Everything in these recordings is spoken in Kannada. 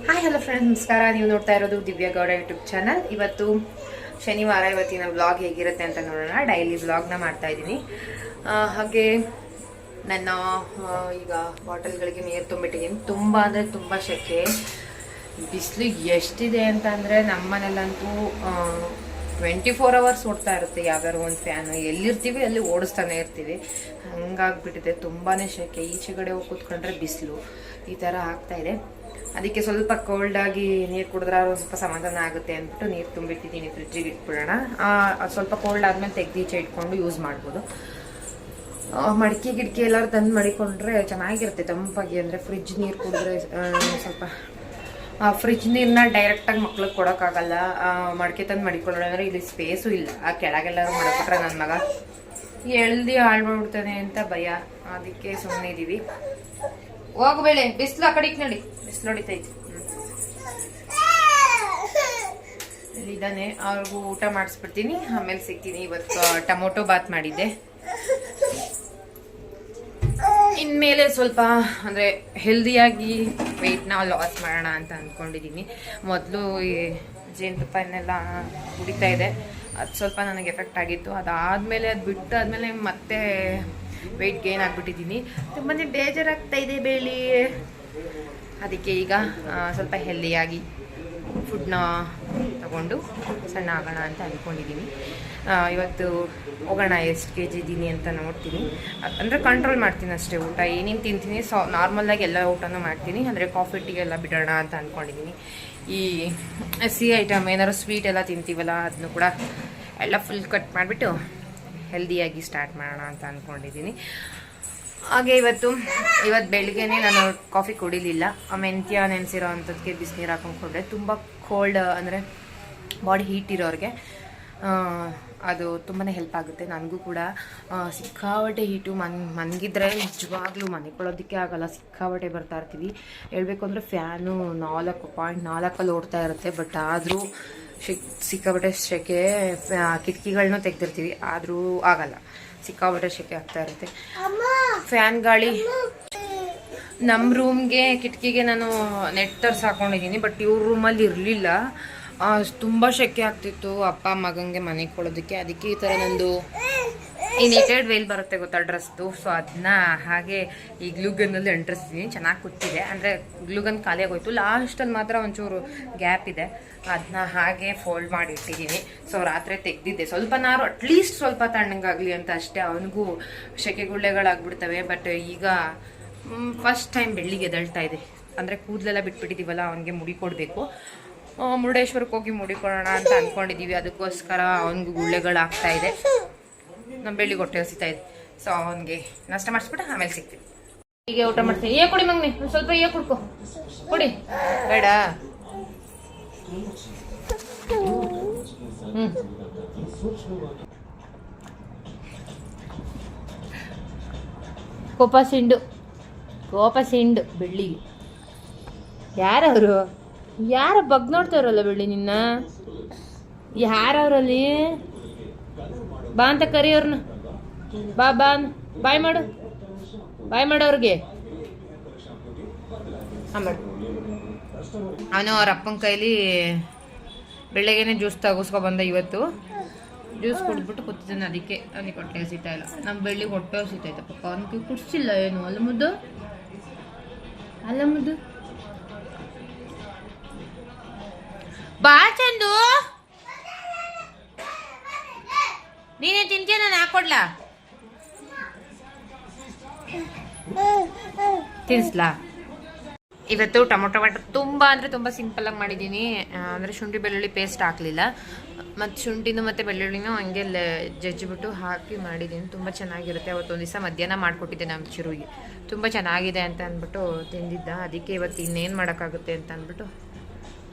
ಹಾಯ್ ಹಲೋ ಫ್ರೆಂಡ್ಸ್, ನಮಸ್ಕಾರ. ನೀವು ನೋಡ್ತಾ ಇರೋದು ದಿವ್ಯಾ ಗೌಡ ಯೂಟ್ಯೂಬ್ ಚಾನಲ್. ಇವತ್ತು ಶನಿವಾರ. ಇವತ್ತಿನ ವ್ಲಾಗ್ ಹೇಗಿರುತ್ತೆ ಅಂತ ನೋಡೋಣ. ಡೈಲಿ ವ್ಲಾಗ್ನ ಮಾಡ್ತಾ ಇದ್ದೀನಿ. ಹಾಗೆ ನನ್ನ ಈಗ ಬಾಟಲ್ಗಳಿಗೆ ನೀರು ತುಂಬಿಟ್ಟಿದ್ದೀನಿ. ತುಂಬ ಅಂದರೆ ತುಂಬ ಸೆಕೆ. ಬಿಸಿಲು ಎಷ್ಟಿದೆ ಅಂತ ಅಂದರೆ ನಮ್ಮನೇಲಂತೂ 24 ಅವರ್ಸ್ ಓಡ್ತಾ ಇರುತ್ತೆ ಯಾವ್ದಾದ್ರು ಒಂದು ಫ್ಯಾನ್. ಎಲ್ಲಿರ್ತೀವಿ ಅಲ್ಲಿ ಓಡಿಸ್ತಾನೆ ಇರ್ತೀವಿ. ಹಂಗಾಗ್ಬಿಟ್ಟಿದೆ, ತುಂಬಾ ಸೆಕೆ. ಈಚೆಗಡೆ ಹೋಗಿ ಕೂತ್ಕೊಂಡ್ರೆ ಬಿಸಿಲು, ಈ ಥರ ಆಗ್ತಾ ಇದೆ. ಅದಕ್ಕೆ ಸ್ವಲ್ಪ ಕೋಲ್ಡ್ ಆಗಿ ನೀರು ಕುಡಿದ್ರೆ ಸ್ವಲ್ಪ ಸಮಾಧಾನ ಆಗುತ್ತೆ ಅಂದ್ಬಿಟ್ಟು ನೀರು ತುಂಬಿಟ್ಟಿದ್ದೀನಿ. ಫ್ರಿಜ್ಜಿಗೆ ಇಟ್ಬಿಡೋಣ. ಸ್ವಲ್ಪ ಕೋಲ್ಡ್ ಆದ್ಮೇಲೆ ತೆಗ್ದು ಈಚೆ ಇಟ್ಕೊಂಡು ಯೂಸ್ ಮಾಡ್ಬೋದು. ಮಡಿಕೆ ಗಿಡಕೆ ಎಲ್ಲರೂ ತಂದು ಮಡಿಕೊಂಡ್ರೆ ಚೆನ್ನಾಗಿರುತ್ತೆ ತಂಪಾಗಿ. ಅಂದರೆ ಫ್ರಿಜ್ ನೀರು ಕುಡಿದ್ರೆ ಸ್ವಲ್ಪ ಫ್ರಿಜ್ ನೀರನ್ನ ಡೈರೆಕ್ಟಾಗಿ ಮಕ್ಳಿಗೆ ಕೊಡೋಕ್ಕಾಗಲ್ಲ. ಮಡಿಕೆ ತಂದು ಮಡಿಕೊಳ್ಳೋಣ ಅಂದರೆ ಇಲ್ಲಿ ಸ್ಪೇಸು ಇಲ್ಲ. ಆ ಕೆಳಗೆಲ್ಲರೂ ಮಡಕೊಟ್ರೆ ನನ್ನ ಮಗ ಎಳ್ದು ಹಾಳು ಮಾಡ್ಬಿಡ್ತಾನೆ ಅಂತ ಭಯ. ಅದಕ್ಕೆ ಸುಮ್ಮನೆ ಇದ್ದೀವಿ. ಹೋಗ್ಬೇಳೆ, ಬಿಸಿಲು ಆ ಕಡೆಗೆ ನೋಡಿ, ಬಿಸಿಲು ಹೊಡಿತೈತಿ. ಇಲ್ಲಿದ್ದಾನೆ, ಅವ್ರಿಗೂ ಊಟ ಮಾಡಿಸ್ಬಿಡ್ತೀನಿ, ಆಮೇಲೆ ಸಿಗ್ತೀನಿ. ಇವತ್ತು ಟೊಮೊಟೊ ಬಾತ್ ಮಾಡಿದ್ದೆ. ಇನ್ಮೇಲೆ ಸ್ವಲ್ಪ ಅಂದರೆ ಹೆಲ್ದಿಯಾಗಿ ವೆಯ್ಟ್ನ ಲಾಸ್ ಮಾಡೋಣ ಅಂತ ಅಂದ್ಕೊಂಡಿದ್ದೀನಿ. ಮೊದಲು ಈ ಜೇನುತುಪ್ಪನೆಲ್ಲ ಕುಡಿತಾ ಇದೆ, ಅದು ಸ್ವಲ್ಪ ನನಗೆ ಎಫೆಕ್ಟ್ ಆಗಿತ್ತು. ಅದಾದಮೇಲೆ ಅದು ಬಿಟ್ಟು ಆದಮೇಲೆ ಮತ್ತೆ ವೆಯ್ಟ್ ಗೇನ್ ಆಗಿಬಿಟ್ಟಿದ್ದೀನಿ. ತುಂಬಾ ಬೇಜಾರಾಗ್ತಾ ಇದೆ ಬೇಳಿ. ಅದಕ್ಕೆ ಈಗ ಸ್ವಲ್ಪ ಹೆಲ್ದಿಯಾಗಿ ಫುಡ್ನ ತಗೊಂಡು ಸಣ್ಣ ಆಗೋಣ ಅಂತ ಅಂದ್ಕೊಂಡಿದ್ದೀನಿ. ಇವತ್ತು ಹೋಗೋಣ, ಎಷ್ಟು kg ಇದ್ದೀನಿ ಅಂತ ನೋಡ್ತೀನಿ. ಅಂದರೆ ಕಂಟ್ರೋಲ್ ಮಾಡ್ತೀನಿ ಅಷ್ಟೇ. ಊಟ ಏನೇನು ತಿಂತೀನಿ ನಾರ್ಮಲಾಗಿ ಎಲ್ಲ ಊಟನೂ ಮಾಡ್ತೀನಿ. ಅಂದರೆ ಕಾಫಿ ಟೀ ಎಲ್ಲ ಬಿಡೋಣ ಅಂತ ಅಂದ್ಕೊಂಡಿದ್ದೀನಿ. ಈ ಸಿಹಿ ಐಟಮ್ ಏನಾದ್ರು ಸ್ವೀಟ್ ಎಲ್ಲ ತಿಂತೀವಲ್ಲ, ಅದನ್ನು ಕೂಡ ಎಲ್ಲ ಫುಲ್ ಕಟ್ ಮಾಡಿಬಿಟ್ಟು ಹೆಲ್ದಿಯಾಗಿ ಸ್ಟಾರ್ಟ್ ಮಾಡೋಣ ಅಂತ ಅಂದ್ಕೊಂಡಿದ್ದೀನಿ. ಹಾಗೆ ಇವತ್ತು ಬೆಳಿಗ್ಗೆನೇ ನಾನು ಕಾಫಿ ಕುಡಿಲಿಲ್ಲ. ಮೆಂತ್ಯ ನೆನೆಸಿರೋ ಅಂಥದ್ದಕ್ಕೆ ಬಿಸಿನೀರು ಹಾಕೊಂಡ್ಕೊಂಡ್ರೆ ತುಂಬ ಕೋಲ್ಡ್, ಅಂದರೆ ಬಾಡಿ ಹೀಟ್ ಇರೋರಿಗೆ ಅದು ತುಂಬಾ ಹೆಲ್ಪ್ ಆಗುತ್ತೆ. ನನಗೂ ಕೂಡ ಸಿಕ್ಕಾಬಟ್ಟೆ ಹೀಟು. ಮನ್ಗಿದ್ರೆ ನಿಜವಾಗ್ಲೂ ಮನೆಕೊಳ್ಳೋದಕ್ಕೆ ಆಗಲ್ಲ, ಸಿಕ್ಕಾಬಟ್ಟೆ ಬರ್ತಾ ಇರ್ತೀವಿ. ಹೇಳ್ಬೇಕು ಅಂದರೆ ಫ್ಯಾನು 4.4 ಓಡ್ತಾ ಇರುತ್ತೆ. ಬಟ್ ಆದರೂ ಸಿಕ್ಕಾಬಟ್ಟೆ ಸೆಕೆ. ಕಿಟಕಿಗಳನ್ನೂ ತೆಗ್ದಿರ್ತೀವಿ, ಆದರೂ ಆಗಲ್ಲ, ಸಿಕ್ಕಾಬಟ್ಟೆ ಸೆಕೆ ಆಗ್ತಾ ಇರುತ್ತೆ. ಫ್ಯಾನ್ ಗಾಳಿ ನಮ್ಮ ರೂಮ್ಗೆ ಕಿಟಕಿಗೆ ನಾನು ನೆಟ್ ತರ್ಸಿ ಹಾಕೊಂಡಿದ್ದೀನಿ. ಬಟ್ ಇವ್ರ ರೂಮಲ್ಲಿ ಇರಲಿಲ್ಲ, ತುಂಬ ಸೆಕೆ ಆಗ್ತಿತ್ತು ಅಪ್ಪ ಮಗಂಗೆ ಮನೆಗೆ ಕೊಡೋದಕ್ಕೆ. ಅದಕ್ಕೆ ಈ ಥರ ನಂದು ಈ ನೆಟೆಡ್ ವೇಲ್ ಬರುತ್ತೆ ಗೊತ್ತಾ, ಡ್ರೆಸ್ದು. ಸೊ ಅದನ್ನ ಹಾಗೆ ಈ ಗ್ಲೂಗನ್ನಲ್ಲಿ ಅಂಟಿಸ್ತೀನಿ. ಚೆನ್ನಾಗಿ ಕೂತಿದೆ. ಅಂದರೆ ಗ್ಲೂಗನ್ ಖಾಲಿ ಆಗೋಯ್ತು. ಲಾಸ್ಟಲ್ಲಿ ಮಾತ್ರ ಒಂಚೂರು ಗ್ಯಾಪ್ ಇದೆ, ಅದನ್ನ ಹಾಗೆ ಫೋಲ್ಡ್ ಮಾಡಿ ಇಟ್ಟಿದ್ದೀನಿ. ಸೊ ರಾತ್ರಿ ತೆಗ್ದಿದ್ದೆ, ಸ್ವಲ್ಪ ನಾರು ಅಟ್ಲೀಸ್ಟ್ ಸ್ವಲ್ಪ ತಣ್ಣಗಾಗಲಿ ಅಂತ ಅಷ್ಟೇ. ಅವನಿಗೂ ಸೆಕೆ ಗುಳ್ಳೆಗಳಾಗ್ಬಿಡ್ತವೆ. ಬಟ್ ಈಗ ಫಸ್ಟ್ ಟೈಮ್ ಬೆಳ್ಳಿಗೆ ಎದಳ್ತಾ ಇದೆ. ಅಂದರೆ ಕೂದಲೆಲ್ಲ ಬಿಟ್ಬಿಟ್ಟಿದ್ದೀವಲ್ಲ, ಅವನಿಗೆ ಮುಡಿ ಕೊಡಬೇಕು. ಮುರುಡೇಶ್ವರಕ್ಕೆ ಹೋಗಿ ಮುಡಿಕೊಳ್ಳೋಣ ಅಂತ ಅಂದ್ಕೊಂಡಿದ್ದೀವಿ. ಅದಕ್ಕೋಸ್ಕರ ಅವನಿಗೂ ಗುಳ್ಳೆಗಳಾಗ್ತಾ ಇದೆ, ನಮ್ಮ ಬೆಳ್ಳಿಗೆ ಹೊಟ್ಟೆ ಹಸಿತಾ ಇದೆ. ಸೊ ಅವನಿಗೆ ನಾಷ್ಟ ಮಾಡಿಸ್ಬಿಟ್ಟು ಆಮೇಲೆ ಸಿಗ್ತೀವಿ. ಹೀಗೆ ಊಟ ಮಾಡ್ತೀನಿ. ಏ ಕೊಡಿ ಮಗನಿ, ಸ್ವಲ್ಪ ಏ ಕುಡ್ಕೊ, ಕೊಡಿ. ಬೇಡ, ಕೋಪ ಸಿಂಡು ಬೆಳ್ಳಿಗೆ. ಯಾರವರು? ಯಾರ ಬಗ್ ನೋಡ್ತಾರಲ್ಲ ಬೆಳ್ಳಿ ನಿನ್ನ? ಯಾರವ್ರಲ್ಲಿ? ಬಾ ಅಂತ ಕರಿಯವ್ರನ್ನ. ಬಾ ಬಾಯ್ ಮಾಡು ಅವ್ರಿಗೆ. ಅವನು ಅವ್ರ ಅಪ್ಪನ ಕೈಲಿ ಬೆಳಗ್ಗೆನೆ ಜ್ಯೂಸ್ ತಗೋಸ್ಕೊಬಂದ. ಇವತ್ತು ಜ್ಯೂಸ್ ಕುಡಿದ್ಬಿಟ್ಟು ಕೂತಿದ್ದಾನೆ. ಅದಕ್ಕೆ ಅವನಿಗೆ ಹೊಟ್ಟೆ ಹಸಿತಾ ಇಲ್ಲ. ನಮ್ಮ ಬೆಳ್ಳಿಗೆ ಹೊಟ್ಟೆ ಹಸಿತೈತೆ ಪಪ್ಪ. ಅವನಿಗೆ ಕುಡಿಸಿಲ್ಲ ಏನು? ಅಲ್ಲ ಮುದ್ದು ಬಾ ಚಂದು, ನೀನೇ ತಿಂತೀಯ, ನಾನು ಹಾಕೊಡ್ಲಾ? ತಿನ್ಸ್ಲಾ? ಇವತ್ತು ಟೊಮೊಟೊ ಬಾಟ್ ತುಂಬ ಅಂದರೆ ತುಂಬ ಸಿಂಪಲ್ಲಾಗಿ ಮಾಡಿದ್ದೀನಿ. ಅಂದರೆ ಶುಂಠಿ ಬೆಳ್ಳುಳ್ಳಿ ಪೇಸ್ಟ್ ಹಾಕಲಿಲ್ಲ, ಮತ್ತು ಶುಂಠಿನೂ ಮತ್ತು ಬೆಳ್ಳುಳ್ಳಿನೂ ಹಂಗೆ ಜಜ್ಜಿಬಿಟ್ಟು ಹಾಕಿ ಮಾಡಿದ್ದೀನಿ. ತುಂಬ ಚೆನ್ನಾಗಿರುತ್ತೆ. ಅವತ್ತೊಂದು ದಿವಸ ಮಧ್ಯಾಹ್ನ ಮಾಡಿಕೊಟ್ಟಿದ್ದೆ ನಮ್ಮ ಚಿರುಗೆ. ತುಂಬ ಚೆನ್ನಾಗಿದೆ ಅಂತ ಅಂದ್ಬಿಟ್ಟು ತಿಂದಿದ್ದ. ಅದಕ್ಕೆ ಇವತ್ತು ಇನ್ನೇನು ಮಾಡೋಕ್ಕಾಗುತ್ತೆ ಅಂತ ಅಂದ್ಬಿಟ್ಟು.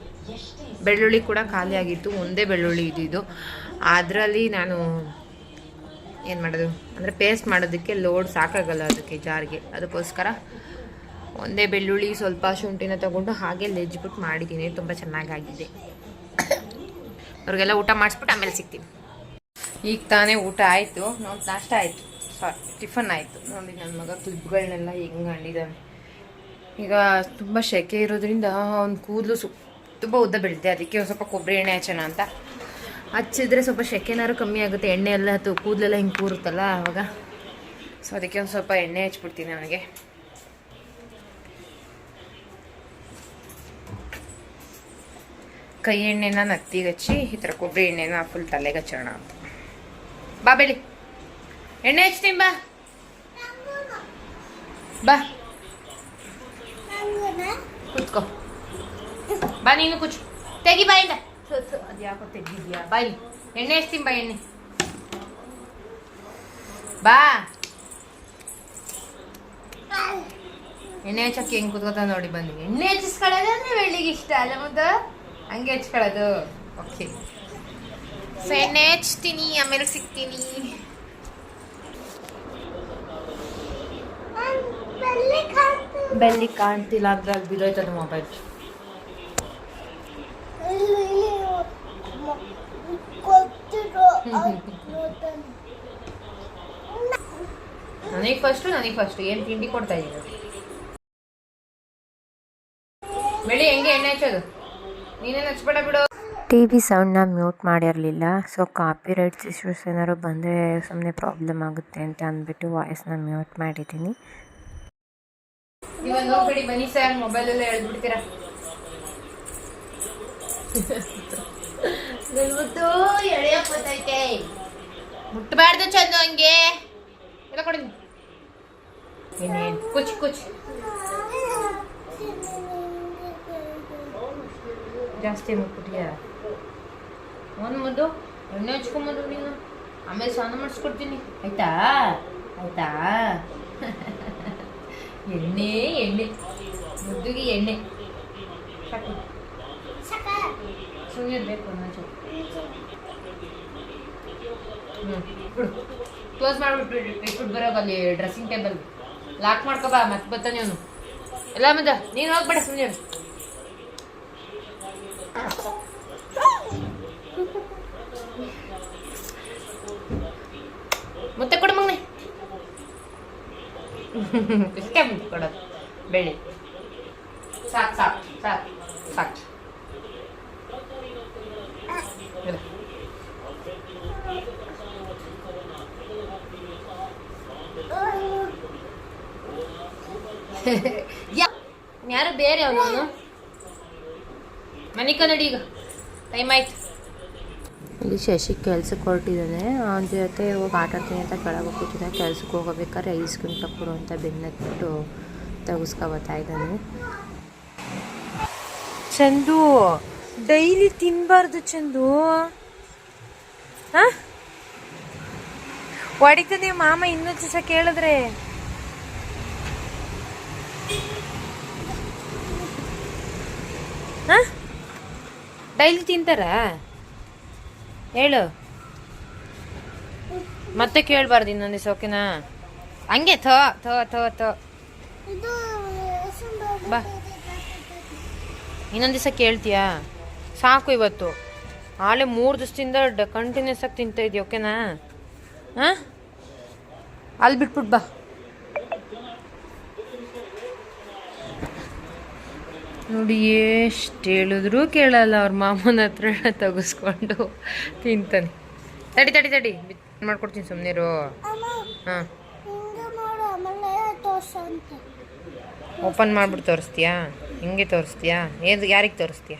ಬೆಳ್ಳುಳ್ಳಿ ಕೂಡ ಖಾಲಿ ಆಗಿತ್ತು, ಒಂದೇ ಬೆಳ್ಳುಳ್ಳಿ ಇದು. ಅದರಲ್ಲಿ ನಾನು ಏನು ಮಾಡೋದು ಅಂದರೆ ಪೇಸ್ಟ್ ಮಾಡೋದಕ್ಕೆ ಲೋಡ್ ಸಾಕಾಗಲ್ಲ ಅದಕ್ಕೆ ಜಾರ್ಗೆ. ಅದಕ್ಕೋಸ್ಕರ ಒಂದೇ ಬೆಳ್ಳುಳ್ಳಿ ಸ್ವಲ್ಪ ಶುಂಠಿನ ತಗೊಂಡು ಹಾಗೆ ಲೆಜ್ಬಿಟ್ಟು ಮಾಡಿದ್ದೀನಿ. ತುಂಬ ಚೆನ್ನಾಗಾಗಿದೆ. ಅವ್ರಿಗೆಲ್ಲ ಊಟ ಮಾಡಿಸ್ಬಿಟ್ಟು ಆಮೇಲೆ ಸಿಗ್ತೀನಿ. ಈಗ ತಾನೇ ಊಟ ಆಯಿತು, ನೋಡಿ ನಾಷ್ಟ ಆಯಿತು, ಟಿಫನ್ ಆಯಿತು. ನೋಡಿ ನನ್ನ ಮಗ ಕ್ಲಿಪ್ಗಳನ್ನೆಲ್ಲ ಹೆಂಗೆ ಅಂಡಿದ್ದಾನೆ. ಈಗ ತುಂಬ ಸೆಕೆ ಇರೋದ್ರಿಂದ ಅವ್ನ ಕೂದಲು ತುಂಬ ಉದ್ದ ಬೀಳುತ್ತೆ. ಅದಕ್ಕೆ ಒಂದು ಸ್ವಲ್ಪ ಕೊಬ್ಬರಿ ಎಣ್ಣೆ ಹಚ್ಚೋಣ ಅಂತ ಹಚ್ಚಿದ್ರೆ ಸ್ವಲ್ಪ ಸೆಕೆನಾರು ಕಮ್ಮಿ ಆಗುತ್ತೆ. ಎಣ್ಣೆ ಎಲ್ಲ ಕೂದಲೆಲ್ಲ ಹಿಂಗೆ ಕೂರುತ್ತಲ್ಲ ಆವಾಗ. ಸೊ ಅದಕ್ಕೆ ಒಂದು ಸ್ವಲ್ಪ ಎಣ್ಣೆ ಹಚ್ಬಿಡ್ತೀನಿ ನನಗೆ. ಕೈ ಎಣ್ಣೆನ ನತ್ತಿಗೆ ಹಚ್ಚಿ ಈ ಥರ ಕೊಬ್ಬರಿ ಎಣ್ಣೆನ ಫುಲ್ ತಲೆಗೆ ಹಚ್ಚೋಣ ಅಂತ. ಬಾ ಬೆಳಿ, ಎಣ್ಣೆ ಹಚ್ತೀನಿ ಬಾ ಬಾ ಕುತ್ಕೋ ಬಾ. ನೀನು ಕುಚ್ಚು ತೆಗಿ ಬಾಯಿಂದ. ಅದು ಯಾಕೋ ತೆಗಿದ್ಯಾ? ಬಾಯಿ ಎಣ್ಣೆ ಹಚ್ತೀನಿ ಬಾ. ಎಣ್ಣೆ ಬಾ. ಎಣ್ಣೆ ಹಚ್ಚಕ್ಕೆ ಹೆಂಗ್ ಕುತ್ಕೋತ ನೋಡಿ ಬಂದು. ಎಣ್ಣೆ ಹಚ್ಚಿಸ್ಕೊಳ್ಳೋದು ಅಂದ್ರೆ ಬೆಳ್ಳಿಗೆ ಇಷ್ಟ ಅಲ್ಲ ಮುದ್ದು, ಹಂಗೆ ಹಚ್ಕೊಳ್ಳೋದು. ಓಕೆ, ಸೊ ಎಣ್ಣೆ ಹಚ್ತೀನಿ, ಆಮೇಲೆ ಸಿಗ್ತೀನಿ. ಬೆಲ್ಲಿ ಕಾಣ್ತಿಲ್ಲ ಅಂದ್ರೆ ಅಲ್ಲಿ ಬಿದ್ದೋಯ್ತದ ಮೊಬೈಲ್. ನನಗೆ ಫಸ್ಟ್ ಏನು ತಿಂಡಿ ಕೊಡ್ತಾ ಇದ್ದೀನಿ. ಬೆಳಿ ಹೆಂಗೆ ಎಣ್ಣೆ ಹಚ್ಚೋದು? ನೀನೇನು ಹಚ್ಬೇಡ ಬಿಡು. ಟಿವಿ ಸೌಂಡ್ನ ಮ್ಯೂಟ್ ಮಾಡಿರಲಿಲ್ಲ. ಸೊ ಕಾಪಿ ರೈಟ್ಸ್ ಇಶ್ಯೂಸ್ ಏನಾದ್ರು ಬಂದರೆ ಸುಮ್ಮನೆ ಪ್ರಾಬ್ಲಮ್ ಆಗುತ್ತೆ ಅಂತ ಅಂದ್ಬಿಟ್ಟು ವಾಯ್ಸ್ನ ಮ್ಯೂಟ್ ಮಾಡಿದ್ದೀನಿ. ನೀವೊಂದು ಹೋಗ್ಬೇಡಿ ಬನ್ನಿ ಸರ್, ಮೊಬೈಲೆಲ್ಲ ಹೇಳ್ಬಿಡ್ತೀರಾ. ಎಳೆಯಪ್ಪತ್ತೈತೆ, ಮುಟ್ಟಬಾರ್ದು ಚಂದ ಹಂಗೆ ಎಲ್ಲ ಕೊಡಿ. ಏನೇನು ಕುಚ್ ಜಾಸ್ತಿ ಮುಟ್ಬಿಟ್ಟಿಯಾ? ಒಂದು ಮುದ್ದು ಎಣ್ಣೆ ಹಚ್ಕೊಂಬಂದು ನೀನು, ಆಮೇಲೆ ಸ್ನಾನ ಮಾಡಿಸ್ಕೊಡ್ತೀನಿ ಆಯ್ತಾ? ಆಯ್ತಾ? ಎಣ್ಣೆ ಮುದ್ದುಗೆ ಎಣ್ಣೆ ಸಾಕು. ಸುಮ್ಮನೆ ಬೇಕು ಅನ್ನೋ. ಬಿಡು, ಕ್ಲೋಸ್ ಮಾಡಿಬಿಟ್ಟು ಇಟ್ಬಿಟ್ಟು ಬರೋಗ ಅಲ್ಲಿ ಡ್ರೆಸ್ಸಿಂಗ್ ಟೇಬಲ್ ಲಾಕ್ ಮಾಡ್ಕೊಬಾ. ಮತ್ತೆ ಬರ್ತಾನೆ ಅವನು. ಎಲ್ಲ ಮದ ನೀನು ಹೋಗ್ಬೇಡ ಸುಮ್ಮನೆ. ಮತ್ತೆ ಕೊಡು ಮಗನೆ. ಇಷ್ಟೇ ಮುಟ್ಟು ಕೊಡೋದು ಬೆಳಿ. ಸಾಕು ಯಾರು ಬೇರೆ ಅವನು. ಮನಿಕ ನಡಿ, ಈಗ ಟೈಮ್ ಆಯ್ತು. ಇಲ್ಲಿ ಶಶಿ ಕೆಲ್ಸಕ್ಕೆ ಹೊರಟಿದ್ದಾನೆ. ಅವನ ಜೊತೆ ಹೋಗಿ ಆಟ ಆಡ್ತೀನಿ ಅಂತ ಕೆಳಗೆ ಕೂತಿದ್ದಾನೆ. ಕೆಲ್ಸಕ್ಕೆ ಹೋಗಬೇಕಾದ್ರೆ ಐಸ್ ಕ್ರೀಮ್ ತಕ್ಕೊಡು ಅಂತ ಬೆನ್ನತ್ಬಿಟ್ಟು ತೆಗೆಸ್ಕೊಬತ್ತಾ ಇದ್ದಾನೆ. ಚಂದು, ಡೈಲಿ ತಿನ್ನಬಾರ್ದು ಚಂದು. ಹಾಂ, ಹೊಡಿತಾನೆ ಮಾಮ ಇನ್ನೊಂದು ದಿವಸ ಕೇಳಿದ್ರೆ. ಹಾಂ, ಡೈಲಿ ತಿಂತಾರ ಹೇಳು. ಮತ್ತೆ ಕೇಳಬಾರ್ದು ಇನ್ನೊಂದು ದಿವಸ, ಓಕೆನಾ? ಹಂಗೆ ಥೋ ಥೋ ಥೋ ಥೋ ಬಾ. ಇನ್ನೊಂದು ದಿವಸ ಕೇಳ್ತೀಯಾ? ಸಾಕು ಇವತ್ತು. ಆಳೆ 3 ದಿವಸದಿಂದ ಕಂಟಿನ್ಯೂಸ್ ಆಗಿ ತಿಂತಾ ಇದೀಯ, ಓಕೆನಾ? ಹಾಂ, ಅಲ್ಲಿ ಬಿಟ್ಬಿಟ್ಟು ಬಾ. ನೋಡಿ ಎಷ್ಟು ಹೇಳಿದ್ರು ಕೇಳಲ್ಲ. ಅವ್ರ ಮಾಮನ ಹತ್ರ ತೆಗೆಸ್ಕೊಂಡು ತಿಂತಾನೆ. ತಡಿ ಮಾಡ್ಕೊಡ್ತೀನಿ, ಸುಮ್ಮನಿರು. ಹಾಂ, ಓಪನ್ ಮಾಡ್ಬಿಟ್ಟು ತೋರಿಸ್ತೀಯಾ? ಹಿಂಗೆ ತೋರಿಸ್ತೀಯಾ? ಯಾರಿಗೆ ತೋರಿಸ್ತೀಯಾ?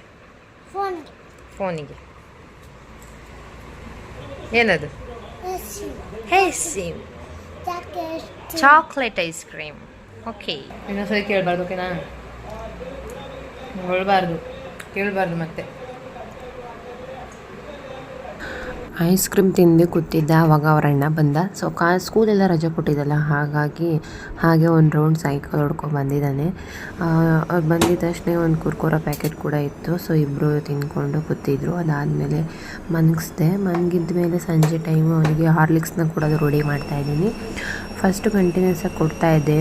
ಫೋನಿಗೆ. ಏನದು? Chocolate ice cream. ಓಕೆ, ಇನ್ನೊಂದ್ಸರಿ ಕೇಳಬಾರ್ದು, ಓಕೆನಾ? ಕೇಳಬಾರ್ದು ಮತ್ತೆ. ಐಸ್ ಕ್ರೀಮ್ ತಿಂದು ಕೂತಿದ್ದ. ಆವಾಗ ಅವ್ರ ಅಣ್ಣ ಬಂದ. ಸೊ ಸ್ಕೂಲೆಲ್ಲ ರಜೆ ಕೊಟ್ಟಿದ್ದಲ್ಲ, ಹಾಗೆ ಒಂದು ರೌಂಡ್ ಸೈಕಲ್ ಹೊಡ್ಕೊಂಡು ಬಂದಿದ್ದಾನೆ. ಅವ್ರು ಬಂದಿದ್ದ ತಕ್ಷಣ ಒಂದು ಕುರ್ಕುರ ಪ್ಯಾಕೆಟ್ ಕೂಡ ಇತ್ತು. ಸೊ ಇಬ್ಬರು ತಿಂದ್ಕೊಂಡು ಕೂತಿದ್ರು. ಅದಾದಮೇಲೆ ಮನಗಿದ್ದ ಮೇಲೆ ಸಂಜೆ ಟೈಮು ಅವನಿಗೆ ಹಾರ್ಲಿಕ್ಸ್ನ ಕೂಡ ರೆಡಿ ಮಾಡ್ತಾಯಿದ್ದೀನಿ. ಫಸ್ಟು ಕಂಟಿನ್ಯೂಸಾಗಿ ಕೊಡ್ತಾಯಿದ್ದೆ,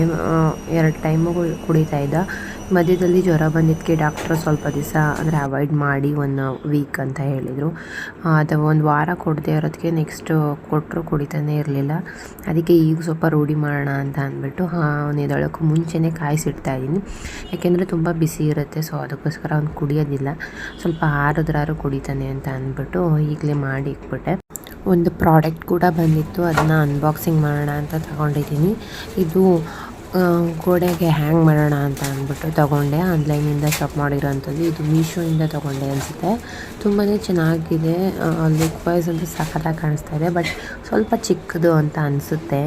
2 ಟೈಮು ಕುಡಿತಾ ಇದ್ದ. ಮಧ್ಯದಲ್ಲಿ ಜ್ವರ ಬಂದಿದ್ದಕ್ಕೆ ಡಾಕ್ಟ್ರು ಸ್ವಲ್ಪ ದಿವಸ ಅಂದರೆ ಅವಾಯ್ಡ್ ಮಾಡಿ 1 ವೀಕ್ ಅಂತ ಹೇಳಿದರು. ಅದು 1 ವಾರ ಕೊಡದೇ ಇರೋದಕ್ಕೆ ನೆಕ್ಸ್ಟು ಕೊಟ್ಟರು ಕುಡಿತಾನೇ ಇರಲಿಲ್ಲ. ಅದಕ್ಕೆ ಈಗ ಸ್ವಲ್ಪ ರೂಢಿ ಮಾಡೋಣ ಅಂತ ಅಂದ್ಬಿಟ್ಟು ಅವ್ನು ಎದ್ದೇಳೋಕ್ಕೂ ಮುಂಚೆನೇ ಕಾಯಿಸಿಡ್ತಾ ಇದ್ದೀನಿ. ಯಾಕೆಂದರೆ ತುಂಬ ಬಿಸಿ ಇರುತ್ತೆ, ಸೊ ಅದಕ್ಕೋಸ್ಕರ ಅವ್ನು ಕುಡಿಯೋದಿಲ್ಲ. ಸ್ವಲ್ಪ ಆರಿದ್ರಾರು ಕುಡಿತಾನೆ ಅಂತ ಅಂದ್ಬಿಟ್ಟು ಈಗಲೇ ಮಾಡಿ ಇಟ್ಬಿಟ್ಟೆ. ಒಂದು ಪ್ರಾಡಕ್ಟ್ ಕೂಡ ಬಂದಿತ್ತು, ಅದನ್ನು ಅನ್ಬಾಕ್ಸಿಂಗ್ ಮಾಡೋಣ ಅಂತ ತಗೊಂಡಿದ್ದೀನಿ. ಇದು ಗೋಡೆಗೆ ಹ್ಯಾಂಗ್ ಮಾಡೋಣ ಅಂತ ಅಂದ್ಬಿಟ್ಟು ತೊಗೊಂಡೆ. ಆನ್ಲೈನಿಂದ ಶಾಪ್ ಮಾಡಿರೋಂಥದ್ದು. ಇದು ಮೀಶೋಯಿಂದ ತೊಗೊಂಡೆ ಅನಿಸುತ್ತೆ. ತುಂಬಾ ಚೆನ್ನಾಗಿದೆ. ಲುಕ್ ವೈಸ್ ಅಂತೂ ಸಖತ್ತಾಗಿ ಕಾಣಿಸ್ತಾ ಇದೆ. ಬಟ್ ಸ್ವಲ್ಪ ಚಿಕ್ಕದು ಅಂತ ಅನಿಸುತ್ತೆ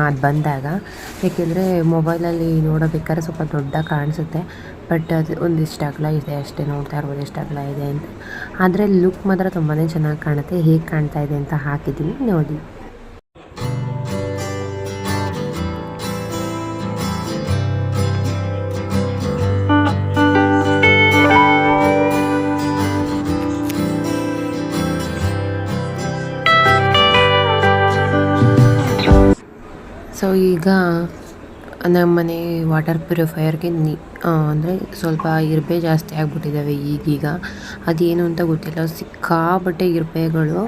ಅದು ಬಂದಾಗ. ಏಕೆಂದರೆ ಮೊಬೈಲಲ್ಲಿ ನೋಡೋಬೇಕಾದ್ರೆ ಸ್ವಲ್ಪ ದೊಡ್ಡ ಕಾಣಿಸುತ್ತೆ. ಬಟ್ ಅದು ಒಂದಿಷ್ಟು ಅಗಲ ಇದೆ ಅಷ್ಟೇ, ನೋಡ್ತಾ ಇರ್ಬೋದು ಎಷ್ಟು ಅಗಲ ಇದೆ ಅಂತ. ಆದರೆ ಲುಕ್ ಮಾತ್ರ ತುಂಬಾ ಚೆನ್ನಾಗಿ ಕಾಣುತ್ತೆ. ಹೇಗೆ ಕಾಣ್ತಾ ಇದೆ ಅಂತ ಹಾಕಿದ್ದೀನಿ ನೋಡಿ. ಸೊ ಈಗ ನಮ್ಮನೆ ವಾಟರ್ ಪ್ಯೂರಿಫೈಯರ್ಗೆ ಅಂದರೆ ಸ್ವಲ್ಪ ಇರುವೆ ಜಾಸ್ತಿ ಆಗಿಬಿಟ್ಟಿದ್ದಾವೆ ಈಗೀಗ. ಅದೇನು ಅಂತ ಗೊತ್ತಿಲ್ಲ, ಸಿಕ್ಕಾಬಟ್ಟೆ ಇರುವೆಗಳು.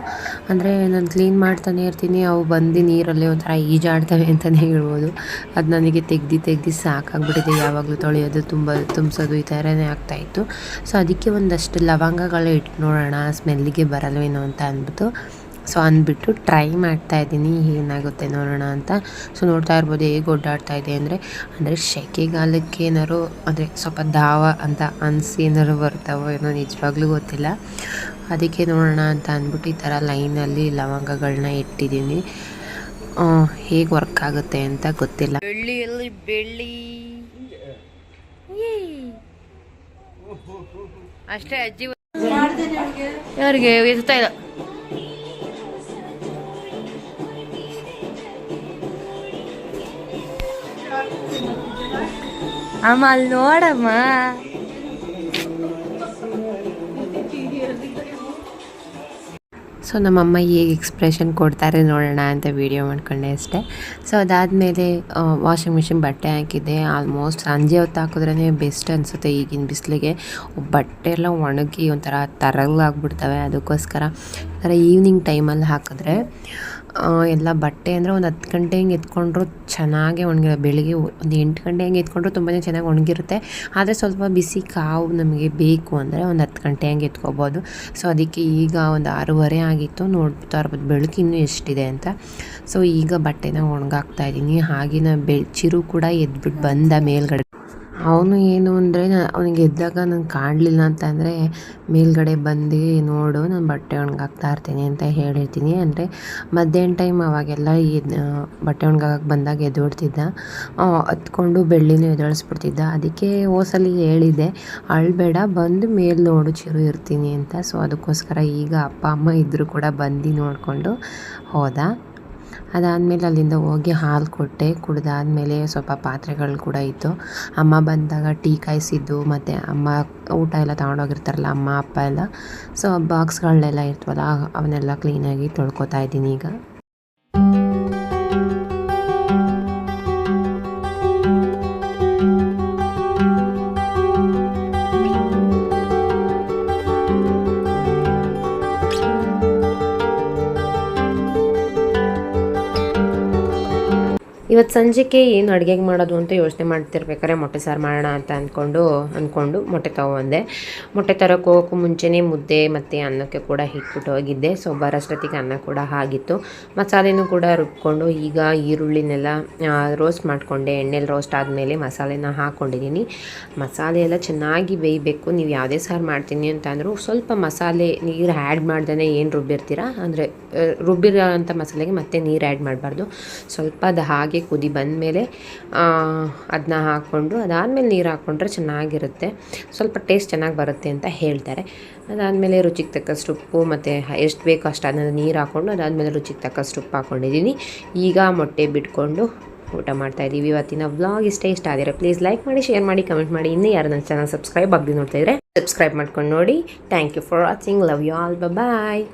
ಅಂದರೆ ನಾನು ಕ್ಲೀನ್ ಮಾಡ್ತಾನೆ ಇರ್ತೀನಿ, ಅವು ಬಂದು ನೀರಲ್ಲೇ ಒಂಥರ ಈಜಾಡ್ತವೆ ಅಂತಲೇ ಹೇಳ್ಬೋದು. ಅದು ನನಗೆ ತೆಗ್ದು ಸಾಕಾಗ್ಬಿಟ್ಟಿದೆ. ಯಾವಾಗಲೂ ತೊಳೆಯೋದು ತುಂಬಿಸೋದು ಈ ಥರನೇ ಆಗ್ತಾಯಿತ್ತು. ಸೊ ಅದಕ್ಕೆ ಒಂದಷ್ಟು ಲವಂಗಗಳ ಇಟ್ಟು ನೋಡೋಣ, ಸ್ಮೆಲ್ಲಿಗೆ ಬರಲ್ವೇನೋ ಅಂತ ಅಂದ್ಬಿಟ್ಟು ಅಂದ್ಬಿಟ್ಟು ಟ್ರೈ ಮಾಡ್ತಾಯಿದ್ದೀನಿ, ಏನಾಗುತ್ತೆ ನೋಡೋಣ ಅಂತ. ಸೊ ನೋಡ್ತಾ ಇರ್ಬೋದು ಹೇಗೆ ಓಡಾಡ್ತಾ ಇದೆ ಅಂದರೆ ಸೆಕೆಗಾಲಕ್ಕೆ ಏನಾದ್ರು ಅಂದರೆ ಸ್ವಲ್ಪ ದಾವ ಅಂತ ಅನಿಸಿ ಏನಾದ್ರು ಬರ್ತಾವೋ ಏನೋ, ನಿಜವಾಗ್ಲೂ ಗೊತ್ತಿಲ್ಲ. ಅದಕ್ಕೆ ನೋಡೋಣ ಅಂತ ಅಂದ್ಬಿಟ್ಟು ಈ ಥರ ಲೈನಲ್ಲಿ ಲವಂಗಗಳನ್ನ ಇಟ್ಟಿದ್ದೀನಿ. ಹೇಗೆ ವರ್ಕ್ ಆಗುತ್ತೆ ಅಂತ ಗೊತ್ತಿಲ್ಲ. ಬೆಳ್ಳಿ ಅಷ್ಟೇ. ಅಜ್ಜಿ ಯಾರಿಗೆ ಎತ್ತಾ ಇಲ್ಲ. ಅಮ್ಮ ಅಲ್ಲಿ ನೋಡಮ್ಮ. ಸೊ ನಮ್ಮಮ್ಮ ಹೇಗೆ ಎಕ್ಸ್ಪ್ರೆಷನ್ ಕೊಡ್ತಾರೆ ನೋಡೋಣ ಅಂತ ವೀಡಿಯೋ ಮಾಡ್ಕೊಂಡೆ ಅಷ್ಟೇ. ಸೊ ಅದಾದಮೇಲೆ ವಾಷಿಂಗ್ ಮಿಷಿನ್ ಬಟ್ಟೆ ಹಾಕಿದ್ದೆ. ಆಲ್ಮೋಸ್ಟ್ ಸಂಜೆ ಹೊತ್ತು ಹಾಕಿದ್ರೇ ಬೆಸ್ಟ್ ಅನಿಸುತ್ತೆ ಈಗಿನ ಬಿಸಿಲಿಗೆ. ಬಟ್ಟೆ ಎಲ್ಲ ಒಣಗಿ ಒಂಥರ ತರಲಾಗ್ಬಿಡ್ತವೆ. ಅದಕ್ಕೋಸ್ಕರ ಈವ್ನಿಂಗ್ ಟೈಮಲ್ಲಿ ಹಾಕಿದ್ರೆ ಎಲ್ಲ ಬಟ್ಟೆ ಅಂದರೆ ಒಂದು 10 ಗಂಟೆ ಹಿಂಗೆ ಎತ್ಕೊಂಡ್ರು ಚೆನ್ನಾಗೇ ಒಣಗಿರೋ. ಬೆಳಿಗ್ಗೆ ಒಂದು 8 ಗಂಟೆ ಹಿಂಗೆ ಎತ್ಕೊಂಡ್ರು ತುಂಬಾ ಚೆನ್ನಾಗಿ ಒಣಗಿರುತ್ತೆ. ಆದರೆ ಸ್ವಲ್ಪ ಬಿಸಿ ಕಾವು ನಮಗೆ ಬೇಕು ಅಂದರೆ ಒಂದು 10 ಗಂಟೆ ಹಂಗೆ ಎತ್ಕೋಬೋದು. ಸೊ ಅದಕ್ಕೆ ಈಗ ಒಂದು 6:30 ಆಗಿತ್ತು. ನೋಡ್ತಾ ಇರ್ಬೋದು ಬೆಳಕು ಇನ್ನೂ ಎಷ್ಟಿದೆ ಅಂತ. ಸೊ ಈಗ ಬಟ್ಟೆನ ಒಣಗಾಕ್ತಾ ಇದ್ದೀನಿ. ಹಾಗೆಯೇ ಚಿರು ಕೂಡ ಎದ್ಬಿಟ್ಟು ಬಂದ ಮೇಲ್ಗಡೆ. ಅವನು ಏನು ಅಂದರೆ ಅವನಿಗೆ ಎದ್ದಾಗ ನಾನು ಕಾಣಲಿಲ್ಲ ಅಂತಂದರೆ ಮೇಲ್ಗಡೆ ಬಂದು ನೋಡು ನಾನು ಬಟ್ಟೆ ಒಣಗಾಕ್ತಾ ಇರ್ತೀನಿ ಅಂತ ಹೇಳಿರ್ತೀನಿ. ಅಂದರೆ ಮಧ್ಯಾಹ್ನ ಟೈಮ್ ಅವಾಗೆಲ್ಲ ಬಟ್ಟೆ ಒಣಗಾಕಕ್ಕೆ ಬಂದಾಗ ಎದ್ದೋಡ್ತಿದ್ದ, ಹತ್ಕೊಂಡು ಬೆಳ್ಳಿನೂ ಎದ್ದೇಳಿಸ್ಬಿಡ್ತಿದ್ದ. ಅದಕ್ಕೆ ಓಸಲಿ ಹೇಳಿದ್ದೆ ಅಳಬೇಡ, ಬಂದು ಮೇಲೆ ನೋಡು ಚಿರು ಇರ್ತೀನಿ ಅಂತ. ಸೊ ಅದಕ್ಕೋಸ್ಕರ ಈಗ ಅಪ್ಪ ಅಮ್ಮ ಇದ್ದರೂ ಕೂಡ ಬಂದು ನೋಡಿಕೊಂಡು ಹೋದ. ಅದಾದಮೇಲೆ ಅಲ್ಲಿಂದ ಹೋಗಿ ಹಾಲು ಕೊಟ್ಟೆ. ಕುಡ್ದಾದ್ಮೇಲೆ ಸ್ವಲ್ಪ ಪಾತ್ರೆಗಳು ಕೂಡ ಇತ್ತು. ಅಮ್ಮ ಬಂದಾಗ ಟೀ ಕಾಯಿಸಿದ್ದು ಮತ್ತು ಅಮ್ಮ ಊಟ ಎಲ್ಲ ತಗೊಂಡೋಗಿರ್ತಾರಲ್ಲ ಅಮ್ಮ ಅಪ್ಪ ಎಲ್ಲ. ಸೊ ಬಾಕ್ಸ್ಗಳನ್ನೆಲ್ಲ ಇರ್ತವಲ್ಲ ಅವನ್ನೆಲ್ಲ ಕ್ಲೀನಾಗಿ ತೊಳ್ಕೊತಾ ಇದ್ದೀನಿ ಈಗ. ಇವತ್ತು ಸಂಜೆಗೆ ಏನು ಅಡುಗೆಗೆ ಮಾಡೋದು ಅಂತ ಯೋಚನೆ ಮಾಡ್ತಿರ್ಬೇಕಾದ್ರೆ ಮೊಟ್ಟೆ ಸಾರು ಮಾಡೋಣ ಅಂತ ಅಂದ್ಕೊಂಡು ಮೊಟ್ಟೆ ತೊಗೊಂಡೆ. ಮೊಟ್ಟೆ ತರೋಕ್ಕೆ ಹೋಗೋಕ್ಕೂ ಮುಂಚೆನೇ ಮುದ್ದೆ ಮತ್ತು ಅನ್ನಕ್ಕೆ ಕೂಡ ಇಟ್ಬಿಟ್ಟು ಹೋಗಿದ್ದೆ. ಸೊ ಬರೋಷ್ಟೊತ್ತಿಗೆ ಅನ್ನ ಕೂಡ ಆಗಿತ್ತು. ಮಸಾಲೆನೂ ಕೂಡ ರುಬ್ಕೊಂಡು ಈಗ ಈರುಳ್ಳಿನೆಲ್ಲ ರೋಸ್ಟ್ ಮಾಡಿಕೊಂಡೆ. ಎಣ್ಣೆಲಿ ರೋಸ್ಟ್ ಆದಮೇಲೆ ಮಸಾಲೆನ ಹಾಕ್ಕೊಂಡಿದ್ದೀನಿ. ಮಸಾಲೆ ಎಲ್ಲ ಚೆನ್ನಾಗಿ ಬೇಯಬೇಕು. ನೀವು ಯಾವುದೇ ಸಾರು ಮಾಡ್ತೀನಿ ಅಂತ ಅಂದರೂ ಸ್ವಲ್ಪ ಮಸಾಲೆ ನೀರು ಆ್ಯಡ್ ಮಾಡ್ದೇ ಏನು ರುಬ್ಬಿರ್ತೀರ ಅಂದರೆ ರುಬ್ಬಿರೋ ಅಂಥ ಮಸಾಲೆಗೆ ಮತ್ತೆ ನೀರು ಆ್ಯಡ್ ಮಾಡಬಾರ್ದು. ಸ್ವಲ್ಪ ಅದು ಹಾಗೆ ಕುದಿ ಬಂದಮೇಲೆ ಅದನ್ನ ಹಾಕ್ಕೊಂಡು ಅದಾದಮೇಲೆ ನೀರು ಹಾಕ್ಕೊಂಡ್ರೆ ಚೆನ್ನಾಗಿರುತ್ತೆ, ಸ್ವಲ್ಪ ಟೇಸ್ಟ್ ಚೆನ್ನಾಗಿ ಬರುತ್ತೆ ಅಂತ ಹೇಳ್ತಾರೆ. ಅದಾದಮೇಲೆ ರುಚಿಗೆ ತಕ್ಕಷ್ಟು ಉಪ್ಪು ಮತ್ತು ಎಷ್ಟು ಬೇಕೋ ಅಷ್ಟು ಅದನ್ನು ನೀರು ಹಾಕ್ಕೊಂಡು ಅದಾದಮೇಲೆ ರುಚಿಗೆ ತಕ್ಕಷ್ಟು ಉಪ್ಪು ಹಾಕ್ಕೊಂಡಿದ್ದೀನಿ. ಈಗ ಮೊಟ್ಟೆ ಬಿಟ್ಕೊಂಡು ಊಟ ಮಾಡ್ತಾಯಿದ್ದೀವಿ. ಇವತ್ತಿನ ವ್ಲಾಗ್ ಇಷ್ಟ ಆದರೆ ಪ್ಲೀಸ್ ಲೈಕ್ ಮಾಡಿ, ಶೇರ್ ಮಾಡಿ, ಕಮೆಂಟ್ ಮಾಡಿ. ಇನ್ನೂ ಯಾರು ನನ್ನ ಚಾನಲ್ ಸಬ್ಸ್ಕ್ರೈಬ್ ಆಗದೆ ನೋಡ್ತಾಯಿದ್ರೆ ಸಬ್ಸ್ಕ್ರೈಬ್ ಮಾಡ್ಕೊಂಡು ನೋಡಿ. Thank you for watching. Love you all. Bye.